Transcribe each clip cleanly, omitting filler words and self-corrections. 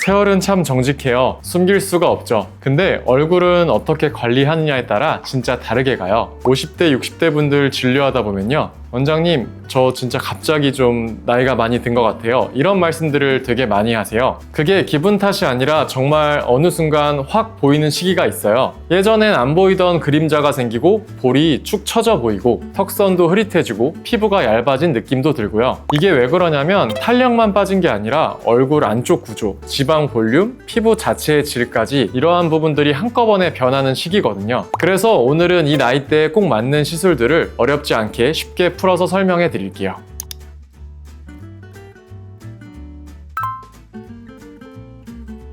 세월은 참 정직해요. 숨길 수가 없죠. 근데 얼굴은 어떻게 관리하느냐에 따라 진짜 다르게 가요. 50대, 60대 분들 진료하다 보면요. 원장님, 저 진짜 갑자기 좀 나이가 많이 든 것 같아요. 이런 말씀들을 되게 많이 하세요. 그게 기분 탓이 아니라 정말 어느 순간 확 보이는 시기가 있어요. 예전엔 안 보이던 그림자가 생기고 볼이 축 처져 보이고 턱선도 흐릿해지고 피부가 얇아진 느낌도 들고요. 이게 왜 그러냐면 탄력만 빠진 게 아니라 얼굴 안쪽 구조, 지방 볼륨, 피부 자체의 질까지 이러한 부분들이 한꺼번에 변하는 시기거든요. 그래서 오늘은 이 나이대에 꼭 맞는 시술들을 어렵지 않게 쉽게 풀어서 설명해 드릴게요.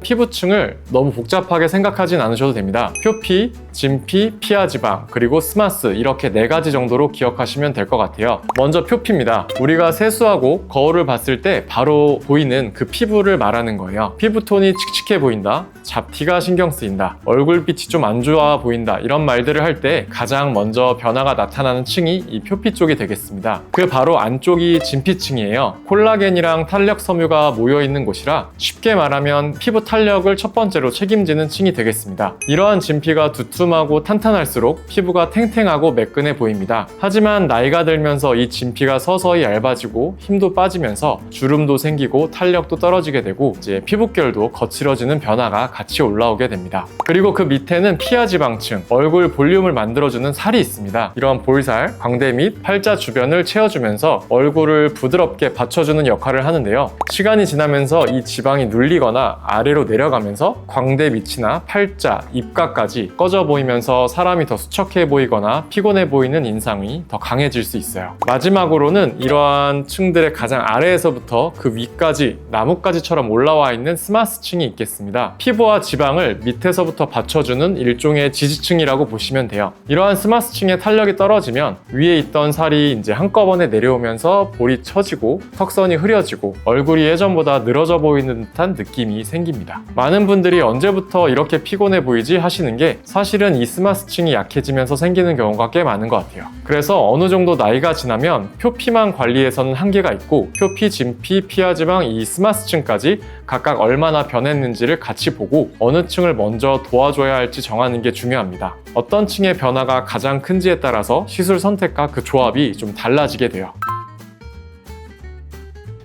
피부층을 너무 복잡하게 생각하진 않으셔도 됩니다. 표피, 진피, 피하지방, 그리고 스마스 이렇게 4가지 정도로 기억하시면 될 것 같아요. 먼저 표피입니다. 우리가 세수하고 거울을 봤을 때 바로 보이는 그 피부를 말하는 거예요. 피부톤이 칙칙해 보인다, 잡티가 신경 쓰인다, 얼굴빛이 좀 안 좋아 보인다 이런 말들을 할 때 가장 먼저 변화가 나타나는 층이 이 표피 쪽이 되겠습니다. 그 바로 안쪽이 진피층이에요. 콜라겐이랑 탄력 섬유가 모여있는 곳이라 쉽게 말하면 피부 탄력을 첫 번째로 책임지는 층이 되겠습니다. 이러한 진피가 두툼하고 탄탄할수록 피부가 탱탱하고 매끈해 보입니다. 하지만 나이가 들면서 이 진피가 서서히 얇아지고 힘도 빠지면서 주름도 생기고 탄력도 떨어지게 되고 이제 피부결도 거칠어지는 변화가 같이 올라오게 됩니다. 그리고 그 밑에는 피하지방층, 얼굴 볼륨을 만들어주는 살이 있습니다. 이러한 볼살, 광대 및 팔자 주변을 채워주면서 얼굴을 부드럽게 받쳐주는 역할을 하는데요. 시간이 지나면서 이 지방이 눌리거나 아래로 내려가면서 광대 밑이나 팔자, 입가까지 꺼져 보이면서 사람이 더 수척해 보이거나 피곤해 보이는 인상이 더 강해질 수 있어요. 마지막으로는 이러한 층들의 가장 아래에서부터 그 위까지 나뭇가지처럼 올라와 있는 스마스층이 있겠습니다. 피부와 지방을 밑에서부터 받쳐주는 일종의 지지층이라고 보시면 돼요. 이러한 스마스층의 탄력이 떨어지면 위에 있던 살이 이제 한꺼번에 내려오면서 볼이 처지고 턱선이 흐려지고 얼굴이 예전보다 늘어져 보이는 듯한 느낌이 생깁니다. 많은 분들이 언제부터 이렇게 피곤해 보이지 하시는 게 사실은 이 스마스층이 약해지면서 생기는 경우가 꽤 많은 것 같아요. 그래서 어느 정도 나이가 지나면 표피만 관리해서는 한계가 있고 표피, 진피, 피하지방 이 스마스층까지 각각 얼마나 변했는지를 같이 보고 어느 층을 먼저 도와줘야 할지 정하는 게 중요합니다. 어떤 층의 변화가 가장 큰지에 따라서 시술 선택과 그 조합이 좀 달라지게 돼요.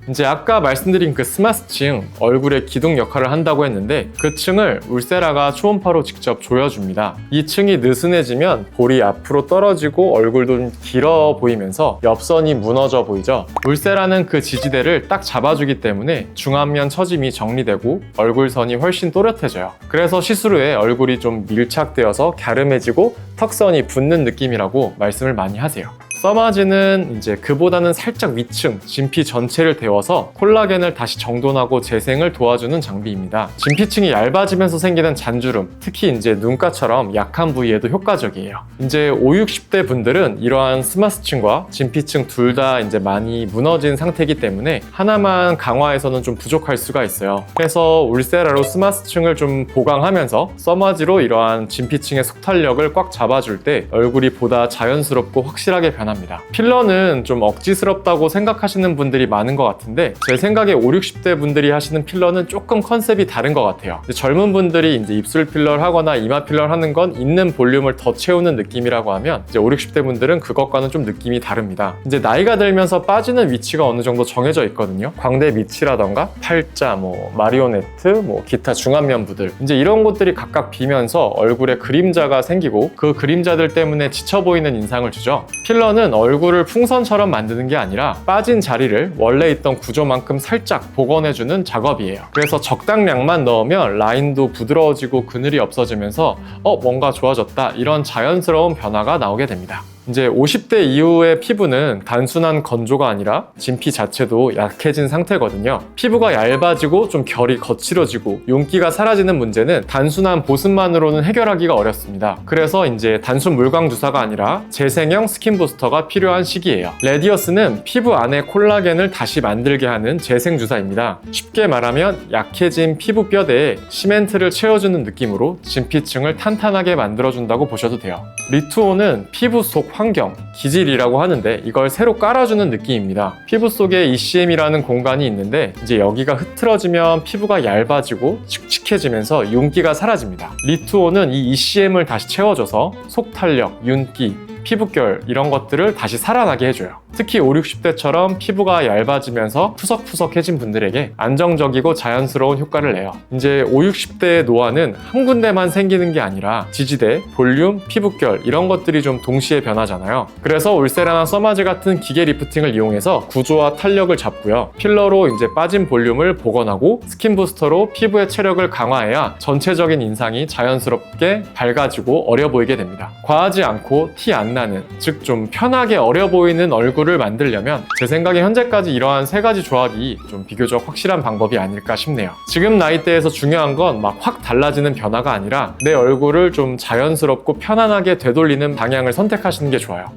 이제 아까 말씀드린 그 스마스층, 얼굴의 기둥 역할을 한다고 했는데 그 층을 울세라가 초음파로 직접 조여줍니다. 이 층이 느슨해지면 볼이 앞으로 떨어지고 얼굴도 좀 길어 보이면서 옆선이 무너져 보이죠. 울세라는 그 지지대를 딱 잡아주기 때문에 중안면 처짐이 정리되고 얼굴선이 훨씬 또렷해져요. 그래서 시술 후에 얼굴이 좀 밀착되어서 갸름해지고 턱선이 붙는 느낌이라고 말씀을 많이 하세요. 써마지는 이제 그보다는 살짝 위층, 진피 전체를 데워서 콜라겐을 다시 정돈하고 재생을 도와주는 장비입니다. 진피층이 얇아지면서 생기는 잔주름, 특히 이제 눈가처럼 약한 부위에도 효과적이에요. 이제 50, 60대 분들은 이러한 스마스층과 진피층 둘 다 이제 많이 무너진 상태이기 때문에 하나만 강화해서는 좀 부족할 수가 있어요. 그래서 울세라로 스마스층을 좀 보강하면서 써마지로 이러한 진피층의 속탄력을 꽉 잡아줄 때 얼굴이 보다 자연스럽고 확실하게 변합니다. 필러는 좀 억지스럽다고 생각하시는 분들이 많은 것 같은데 제 생각에 50, 60대 분들이 하시는 필러는 조금 컨셉이 다른 것 같아요. 젊은 분들이 이제 입술 필러를 하거나 이마 필러를 하는 건 있는 볼륨을 더 채우는 느낌이라고 하면 이제 50, 60대 분들은 그것과는 좀 느낌이 다릅니다. 이제 나이가 들면서 빠지는 위치가 어느 정도 정해져 있거든요. 광대 밑이라던가 팔자, 마리오네트, 기타 중안면부들 이제 이런 곳들이 각각 비면서 얼굴에 그림자가 생기고 그 그림자들 때문에 지쳐 보이는 인상을 주죠. 필러는 얼굴을 풍선처럼 만드는 게 아니라 빠진 자리를 원래 있던 구조만큼 살짝 복원해주는 작업이에요. 그래서 적당량만 넣으면 라인도 부드러워지고 그늘이 없어지면서 뭔가 좋아졌다 이런 자연스러운 변화가 나오게 됩니다. 이제 50대 이후의 피부는 단순한 건조가 아니라 진피 자체도 약해진 상태거든요. 피부가 얇아지고 좀 결이 거칠어지고 윤기가 사라지는 문제는 단순한 보습만으로는 해결하기가 어렵습니다. 그래서 이제 단순 물광 주사가 아니라 재생형 스킨 부스터가 필요한 시기예요. 레디어스는 피부 안에 콜라겐을 다시 만들게 하는 재생 주사입니다. 쉽게 말하면 약해진 피부 뼈대에 시멘트를 채워주는 느낌으로 진피층을 탄탄하게 만들어준다고 보셔도 돼요. 리투오는 피부 속 환경, 기질이라고 하는데 이걸 새로 깔아주는 느낌입니다. 피부 속에 ECM이라는 공간이 있는데 이제 여기가 흐트러지면 피부가 얇아지고 칙칙해지면서 윤기가 사라집니다. 리투오는 이 ECM을 다시 채워줘서 속탄력, 윤기, 피부결 이런 것들을 다시 살아나게 해줘요. 특히 50, 60대처럼 피부가 얇아지면서 푸석푸석해진 분들에게 안정적이고 자연스러운 효과를 내요. 이제 50, 60대의 노화는 한 군데만 생기는 게 아니라 지지대, 볼륨, 피부결 이런 것들이 좀 동시에 변하잖아요. 그래서 울세라나 써마즈 같은 기계 리프팅을 이용해서 구조와 탄력을 잡고요. 필러로 이제 빠진 볼륨을 복원하고 스킨 부스터로 피부의 체력을 강화해야 전체적인 인상이 자연스럽게 밝아지고 어려 보이게 됩니다. 과하지 않고 티 안 나는, 즉 좀 편하게 어려 보이는 얼굴을 만들려면 제 생각에 현재까지 이러한 세 가지 조합이 좀 비교적 확실한 방법이 아닐까 싶네요. 지금 나이대에서 중요한 건 막 확 달라지는 변화가 아니라 내 얼굴을 좀 자연스럽고 편안하게 되돌리는 방향을 선택하시는 게 좋아요.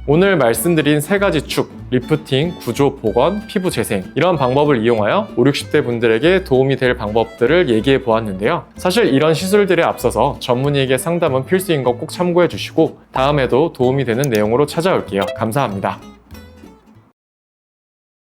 오늘 말씀드린 세 가지 축, 리프팅, 구조 복원, 피부 재생 이런 방법을 이용하여 50, 60대 분들에게 도움이 될 방법들을 얘기해 보았는데요. 사실 이런 시술들에 앞서서 전문의에게 상담은 필수인 거 꼭 참고해 주시고 다음에도 도움이 되는 내용으로 찾아올게요. 감사합니다.